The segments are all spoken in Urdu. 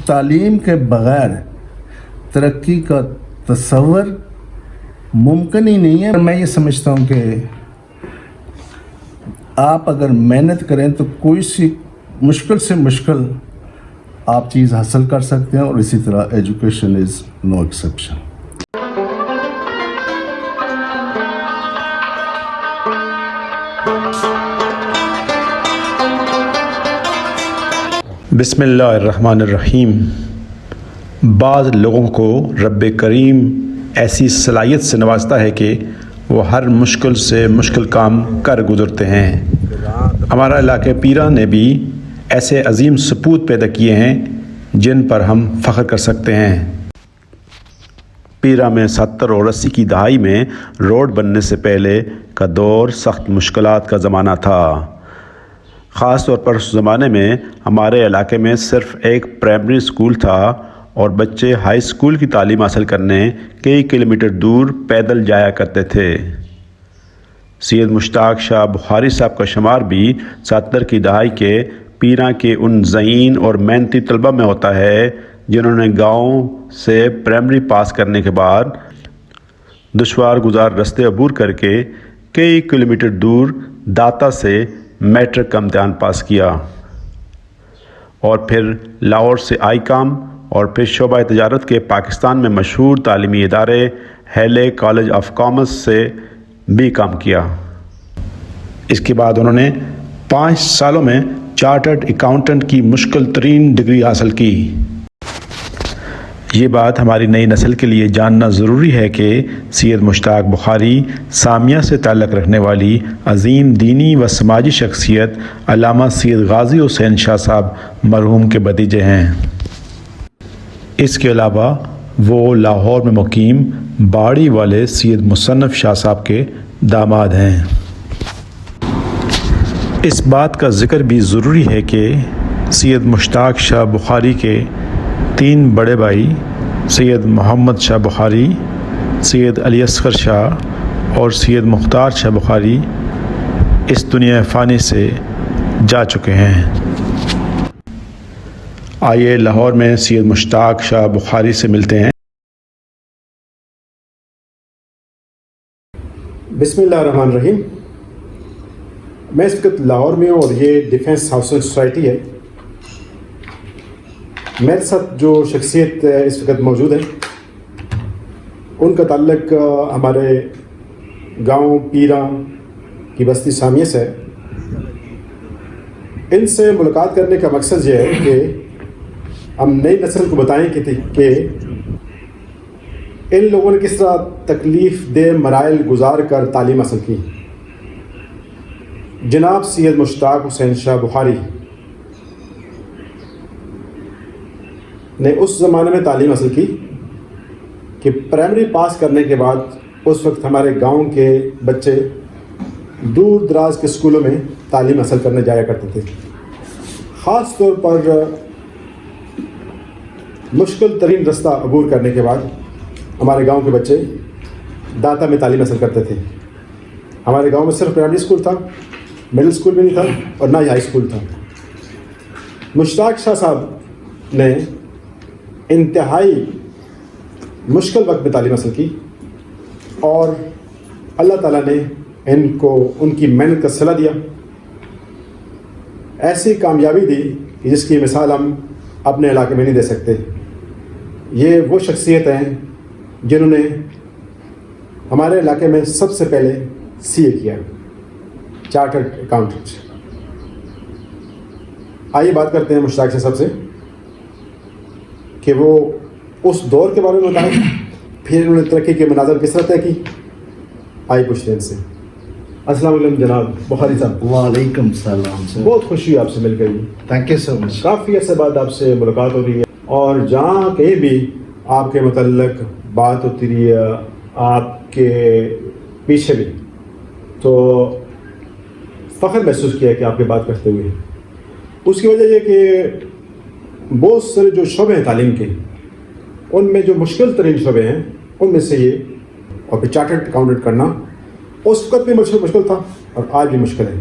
تعلیم کے بغیر ترقی کا تصور ممکن ہی نہیں ہے۔ میں یہ سمجھتا ہوں کہ آپ اگر محنت کریں تو کوئی سی مشکل سے مشکل آپ چیز حاصل کر سکتے ہیں، اور اسی طرح ایجوکیشن از نو ایکسیپشن۔ بسم اللہ الرحمن الرحیم۔ بعض لوگوں کو رب کریم ایسی صلاحیت سے نوازتا ہے کہ وہ ہر مشکل سے مشکل کام کر گزرتے ہیں۔ ہمارا علاقہ پیرا نے بھی ایسے عظیم سپوت پیدا کیے ہیں جن پر ہم فخر کر سکتے ہیں۔ پیرا میں 70 اور 80 کی دہائی میں روڈ بننے سے پہلے کا دور سخت مشکلات کا زمانہ تھا۔ خاص طور پر اس زمانے میں ہمارے علاقے میں صرف ایک پرائمری اسکول تھا اور بچے ہائی اسکول کی تعلیم حاصل کرنے کئی کلومیٹر دور پیدل جایا کرتے تھے۔ سید مشتاق شاہ بخاری صاحب کا شمار بھی 70 کی دہائی کے پیرا کے ان ذہین اور محنتی طلبہ میں ہوتا ہے جنہوں نے گاؤں سے پرائمری پاس کرنے کے بعد دشوار گزار رستے عبور کر کے کئی کلومیٹر دور داتا سے میٹرک کا امتحان پاس کیا، اور پھر لاہور سے آئی کام اور پھر شعبہ تجارت کے پاکستان میں مشہور تعلیمی ادارے ہیلے کالج آف کامرس سے بھی کام کیا۔ اس کے بعد انہوں نے 5 سالوں میں چارٹرڈ اکاؤنٹنٹ کی مشکل ترین ڈگری حاصل کی۔ یہ بات ہماری نئی نسل کے لیے جاننا ضروری ہے کہ سید مشتاق بخاری سامیہ سے تعلق رکھنے والی عظیم دینی و سماجی شخصیت علامہ سید غازی حسین شاہ صاحب مرحوم کے بھتیجے ہیں۔ اس کے علاوہ وہ لاہور میں مقیم باڑی والے سید مصنف شاہ صاحب کے داماد ہیں۔ اس بات کا ذکر بھی ضروری ہے کہ سید مشتاق شاہ بخاری کے 3 بڑے بھائی سید محمد شاہ بخاری، سید علی اصغر شاہ اور سید مختار شاہ بخاری اس دنیا فانی سے جا چکے ہیں۔ آئیے لاہور میں سید مشتاق شاہ بخاری سے ملتے ہیں۔ بسم اللہ الرحمن الرحیم۔ میں اس وقت لاہور میں ہوں اور یہ ڈیفینس ہاؤسنگ سوسائٹی ہے۔ میرے ساتھ جو شخصیت اس وقت موجود ہے ان کا تعلق ہمارے گاؤں پیرا کی بستی سامیہ سے ہے۔ ان سے ملاقات کرنے کا مقصد یہ ہے کہ ہم نئی نسل کو بتائیں کہ ان لوگوں نے کس طرح تکلیف دہ مراحل گزار کر تعلیم حاصل کی۔ جناب سید مشتاق حسین شاہ بخاری نے اس زمانے میں تعلیم حاصل کی کہ پرائمری پاس کرنے کے بعد اس وقت ہمارے گاؤں کے بچے دور دراز کے اسکولوں میں تعلیم حاصل کرنے جایا کرتے تھے۔ خاص طور پر مشکل ترین رستہ عبور کرنے کے بعد ہمارے گاؤں کے بچے داتا میں تعلیم حاصل کرتے تھے۔ ہمارے گاؤں میں صرف پرائمری اسکول تھا، مڈل اسکول بھی نہیں تھا اور نہ ہی ہائی اسکول تھا۔ مشتاق شاہ صاحب نے انتہائی مشکل وقت میں تعلیم حاصل کی اور اللہ تعالیٰ نے ان کو ان کی محنت کا صلہ دیا، ایسی کامیابی دی کہ جس کی مثال ہم اپنے علاقے میں نہیں دے سکتے۔ یہ وہ شخصیت ہیں جنہوں نے ہمارے علاقے میں سب سے پہلے CA کیا، چارٹرڈ اکاؤنٹنٹ۔ آئیے بات کرتے ہیں مشتاق شاہ صاحب سے کہ وہ اس دور کے بارے میں بتائیں، پھر انہوں نے ترقی کے مناظر کس طرح طے کی۔ آئیے پوچھتے ہیں ان سے۔ السلام علیکم جناب بخاری صاحب۔ وعلیکم السلام سر۔ بہت خوشی ہوئی آپ سے مل کر۔ تھینک یو سو مچ۔ کافی عرصے بعد آپ سے ملاقات ہو رہی ہے اور جہاں کہیں بھی آپ کے متعلق بات ہوتی رہی ہے، آپ کے پیچھے بھی، تو فخر محسوس کیا کہ آپ کی بات کرتے ہوئے۔ اس کی وجہ یہ کہ بہت سارے جو شعبے ہیں تعلیم کے، ان میں جو مشکل ترین شعبے ہیں ان میں سے یہ، اور پھر چارٹرڈ اکاؤنٹنٹ کرنا اس وقت بھی مشکل تھا اور آج بھی مشکل ہے۔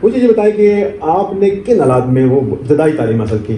مجھے یہ بتائیں کہ آپ نے کن حالات میں وہ ابتدائی تعلیم حاصل کی؟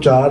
4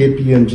KPMG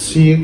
CA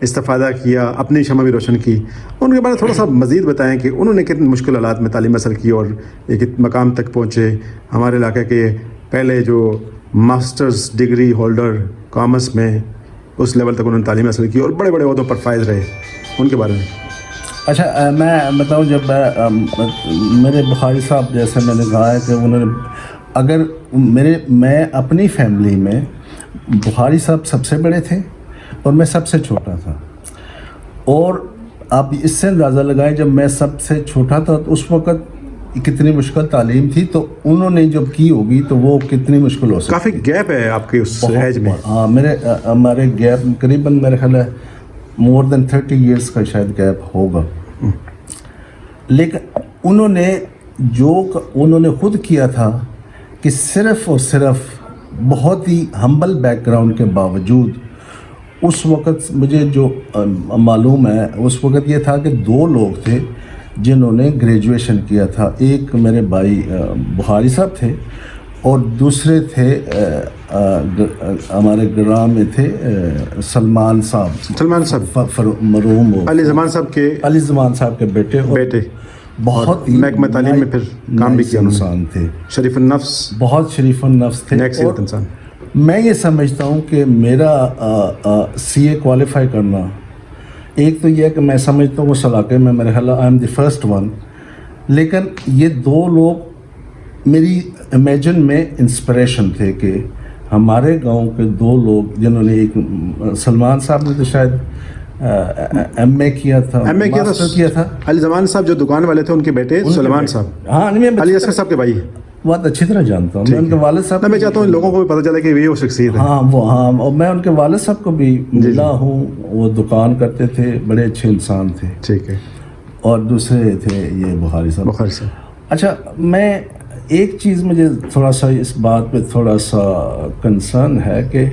استفادہ کیا، اپنی شمع بھی روشن کی. ان کے بارے میں تھوڑا سا مزید بتائیں کہ انہوں نے کتنے مشکل حالات میں تعلیم حاصل کی اور ایک مقام تک پہنچے. ہمارے علاقے کے پہلے جو ماسٹرز ڈگری ہولڈر کامرس میں اس لیول تک انہوں نے تعلیم حاصل کی اور بڑے بڑے عہدوں پر فائز رہے، ان کے بارے میں. اچھا میں بتاؤں، جب میرے بخاری صاحب جیسے میں نے کہا ہے کہ انہوں نے اگر میں اپنی فیملی میں بخاری صاحب سب سے بڑے تھے اور میں سب سے چھوٹا تھا، اور آپ اس سے اندازہ لگائیں جب میں سب سے چھوٹا تھا تو اس وقت کتنی مشکل تعلیم تھی، تو انہوں نے جب کی ہوگی تو وہ کتنی مشکل ہو سکتی. کافی گیپ ہے آپ کے اس ایج میں. ہاں ہمارے گیپ قریباً میرے خیال ہے مور دین 30 ایئرس کا شاید گیپ ہوگا. لیکن انہوں نے خود کیا تھا کہ صرف اور صرف بہت ہی ہمبل بیک گراؤنڈ کے باوجود، اس وقت مجھے جو معلوم ہے اس وقت یہ تھا کہ 2 لوگ تھے جنہوں نے گریجویشن کیا تھا. ایک میرے بھائی بخاری صاحب تھے اور دوسرے تھے ہمارے گرام میں تھے سلمان صاحب مرحوم علی زمان صاحب کے بیٹے بہت ہی محکمہ تعلیم میں پھر کام بھی کیا انسان تھے، شریف النفس، بہت شریف النفس تھے. انسان. میں یہ سمجھتا ہوں کہ میرا سی اے کوالیفائی کرنا، ایک تو یہ ہے کہ میں سمجھتا ہوں اس علاقے میں میرے خیال I am the first one, لیکن یہ 2 لوگ میری امیجن میں انسپریشن تھے کہ ہمارے گاؤں کے 2 لوگ جنہوں نے ایک سلمان صاحب نے تو شاید ایم اے کیا تھا علی زمان صاحب جو دکان والے تھے ان کے بیٹے سلمان صاحب. ہاں علی اصغر صاحب کے بھائی بہت اچھی طرح جانتا ہوں. میں ان کے والد صاحب میں چاہتا ہوں لوگوں کو بھی پتہ چلے کہ یہ وہ شخصیت ہے. ہاں اور میں ان کے والد صاحب کو بھی ملا ہوں، وہ دکان کرتے تھے، بڑے اچھے انسان تھے. ٹھیک ہے. اور دوسرے تھے یہ بخاری صاحب. اچھا میں ایک چیز مجھے تھوڑا سا اس بات پہ تھوڑا سا کنسرن ہے کہ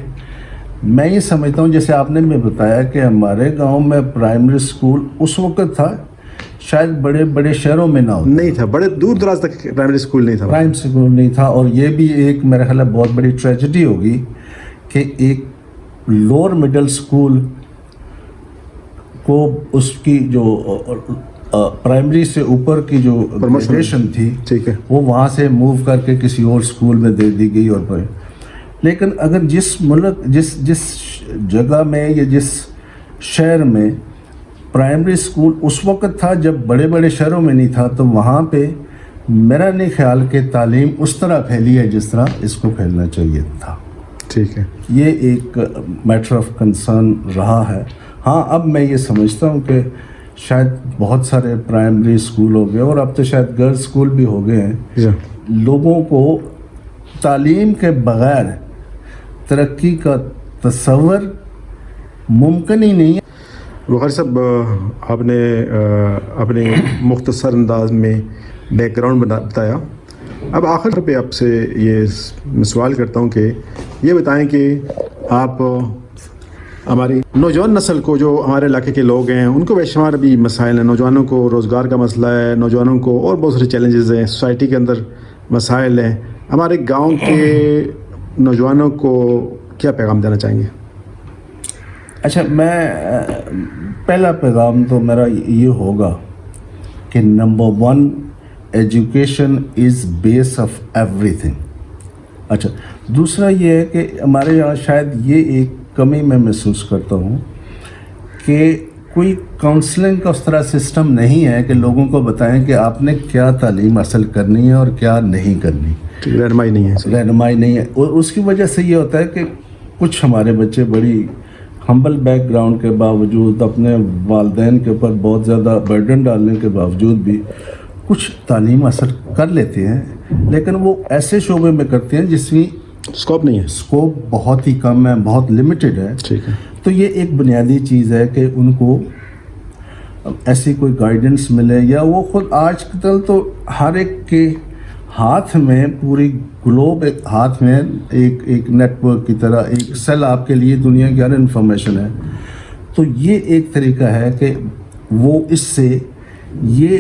میں یہ سمجھتا ہوں جیسے آپ نے بھی بتایا کہ ہمارے گاؤں میں پرائمری اسکول اس وقت تھا، شاید بڑے بڑے شہروں میں نہیں تھا، بڑے دور دراز تک پرائمری اسکول نہیں تھا. اور یہ بھی ایک میرے خیال ہے بہت بڑی ٹریجڈی ہوگی کہ ایک لوور مڈل اسکول کو اس کی جو پرائمری سے اوپر کی جو گریجویشن تھی وہ وہاں سے موو کر کے کسی اور اسکول میں دے دی گئی. اور لیکن اگر جس ملک جس جگہ میں یا جس شہر میں پرائمری اسکول اس وقت تھا جب بڑے بڑے شہروں میں نہیں تھا، تو وہاں پہ میرا نہیں خیال کہ تعلیم اس طرح پھیلی ہے جس طرح اس کو پھیلنا چاہیے تھا. ٹھیک ہے. یہ ایک میٹر آف کنسرن رہا ہے. ہاں اب میں یہ سمجھتا ہوں کہ شاید بہت سارے پرائمری اسکول ہو گئے اور اب تو شاید گرلز اسکول بھی ہو گئے ہیں. لوگوں کو تعلیم کے بغیر ترقی کا تصور ممکن ہی نہیں ہے. بخاری صاحب آپ نے اپنے مختصر انداز میں بیک گراؤنڈ بتایا. اب آخر پہ آپ سے یہ سوال کرتا ہوں کہ یہ بتائیں کہ آپ ہماری نوجوان نسل کو، جو ہمارے علاقے کے لوگ ہیں، ان کو بے شمار بھی مسائل ہیں. نوجوانوں کو روزگار کا مسئلہ ہے، نوجوانوں کو اور بہت سارے چیلنجز ہیں، سوسائٹی کے اندر مسائل ہیں. ہمارے گاؤں کے نوجوانوں کو کیا پیغام دینا چاہیں گے؟ اچھا میں پہلا پیغام تو میرا یہ ہوگا کہ number 1 education is base of every thing. اچھا دوسرا یہ ہے کہ ہمارے یہاں شاید یہ ایک کمی میں محسوس کرتا ہوں کہ کوئی کاؤنسلنگ کا اس طرح سسٹم نہیں ہے کہ لوگوں کو بتائیں کہ آپ نے کیا تعلیم حاصل کرنی ہے اور کیا نہیں کرنی. رہنمائی نہیں ہے. اور اس کی وجہ سے یہ ہوتا ہے کہ کچھ ہمارے بچے بڑی ہمبل بیک گراؤنڈ کے باوجود، اپنے والدین کے اوپر بہت زیادہ برڈن ڈالنے کے باوجود بھی کچھ تعلیم حاصل کر لیتے ہیں، لیکن وہ ایسے شعبے میں کرتے ہیں جس کی اسکوپ نہیں ہے، اسکوپ بہت ہی کم ہے، بہت لمیٹڈ ہے. ٹھیک ہے. تو یہ ایک بنیادی چیز ہے کہ ان کو ایسی کوئی گائیڈنس ملے، یا وہ خود آج کل تو ہر ایک کے ہاتھ میں پوری گلوب ہاتھ میں ایک نیٹ ورک کی طرح ایک سیل آپ کے لیے دنیا کی ہر انفارمیشن ہے. تو یہ ایک طریقہ ہے کہ وہ اس سے یہ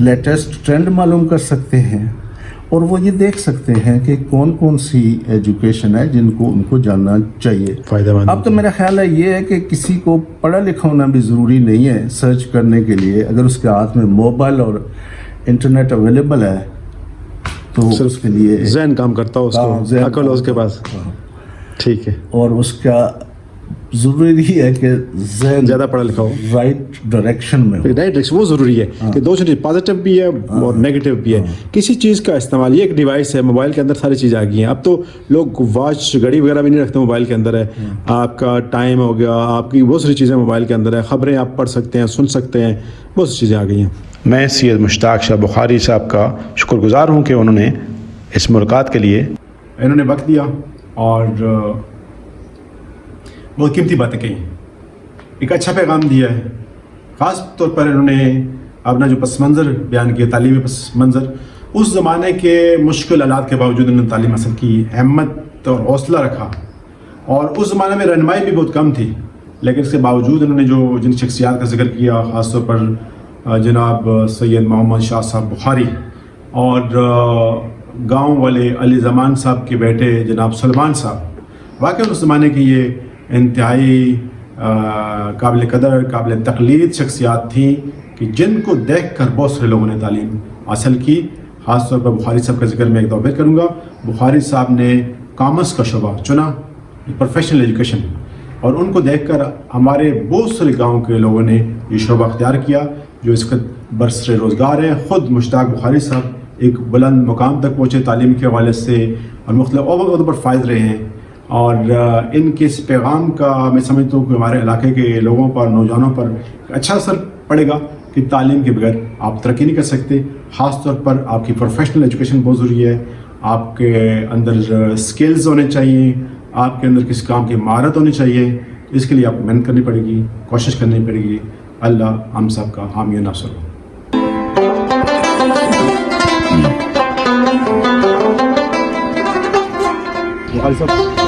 لیٹسٹ ٹرینڈ معلوم کر سکتے ہیں اور وہ یہ دیکھ سکتے ہیں کہ کون کون سی ایجوکیشن ہے جن کو ان کو جاننا چاہیے. فائدہ مند. اب تو میرا خیال ہے یہ ہے کہ کسی کو پڑھا لکھا ہونا بھی ضروری نہیں ہے سرچ کرنے کے لیے. اگر اس کے ہاتھ میں موبائل اور انٹرنیٹ اویلیبل ہے تو اس کے لیے ذہن کام کرتا ہو، اس کو عقل ہو اس کے پاس. ٹھیک ہے. اور اس کا ضروری ہے کہ ذہن زیادہ پڑھا لکھا ہو، رائٹ ڈائریکشن میں ہو. رائٹ ڈائریکشن وہ ضروری ہے کہ دو چیز پازیٹیو بھی ہے اور نیگیٹو بھی ہے. کسی چیز کا استعمال، یہ ایک ڈیوائس ہے، موبائل کے اندر ساری چیزیں آ گئی ہیں. اب تو لوگ واچ گھڑی وغیرہ بھی نہیں رکھتے، موبائل کے اندر ہے. آپ کا ٹائم ہو گیا، آپ کی بہت ساری چیزیں موبائل کے اندر ہے. خبریں آپ پڑھ سکتے ہیں، سن سکتے ہیں، بہت سی چیزیں آ گئی ہیں. میں سید مشتاق شاہ بخاری صاحب کا شکر گزار ہوں کہ انہوں نے اس ملاقات کے لیے انہوں نے وقت دیا اور بہت قیمتی باتیں کہی، ایک اچھا پیغام دیا ہے. خاص طور پر انہوں نے اپنا جو پس منظر بیان کیا، تعلیمی پس منظر، اس زمانے کے مشکل حالات کے باوجود انہوں نے تعلیم حاصل کی، ہمت اور حوصلہ رکھا. اور اس زمانے میں رہنمائی بھی بہت کم تھی، لیکن اس کے باوجود انہوں نے جو جن شخصیات کا ذکر کیا، خاص طور پر جناب سید محمد شاہ صاحب بخاری اور گاؤں والے علی زمان صاحب کے بیٹے جناب سلمان صاحب، واقعی اس زمانے کی یہ انتہائی قابل قدر، قابل تقلید شخصیات تھیں کہ جن کو دیکھ کر بہت سارے لوگوں نے تعلیم حاصل کی. خاص طور پر بخاری صاحب کا ذکر میں ایک دفعہ پھر کروں گا. بخاری صاحب نے کامرس کا شعبہ چنا، پروفیشنل ایجوکیشن، اور ان کو دیکھ کر ہمارے بہت سارے گاؤں کے لوگوں نے یہ شعبہ اختیار کیا جو اس وقت برسر روزگار ہیں. خود مشتاق بخاری صاحب ایک بلند مقام تک پہنچے تعلیم کے حوالے سے اور مختلف عہدوں پر فائز رہے ہیں. اور ان کے اس پیغام کا میں سمجھتا ہوں کہ ہمارے علاقے کے لوگوں پر، نوجوانوں پر اچھا اثر پڑے گا کہ تعلیم کے بغیر آپ ترقی نہیں کر سکتے. خاص طور پر آپ کی پروفیشنل ایجوکیشن بہت ضروری ہے. آپ کے اندر سکلز ہونے چاہیے، آپ کے اندر کسی کام کی مہارت ہونی چاہیے. اس کے لیے آپ کو محنت کرنی پڑے گی، کوشش کرنی پڑے گی. اللہ ہم سب کا حامی و ناصر ہو. بخاری صاحب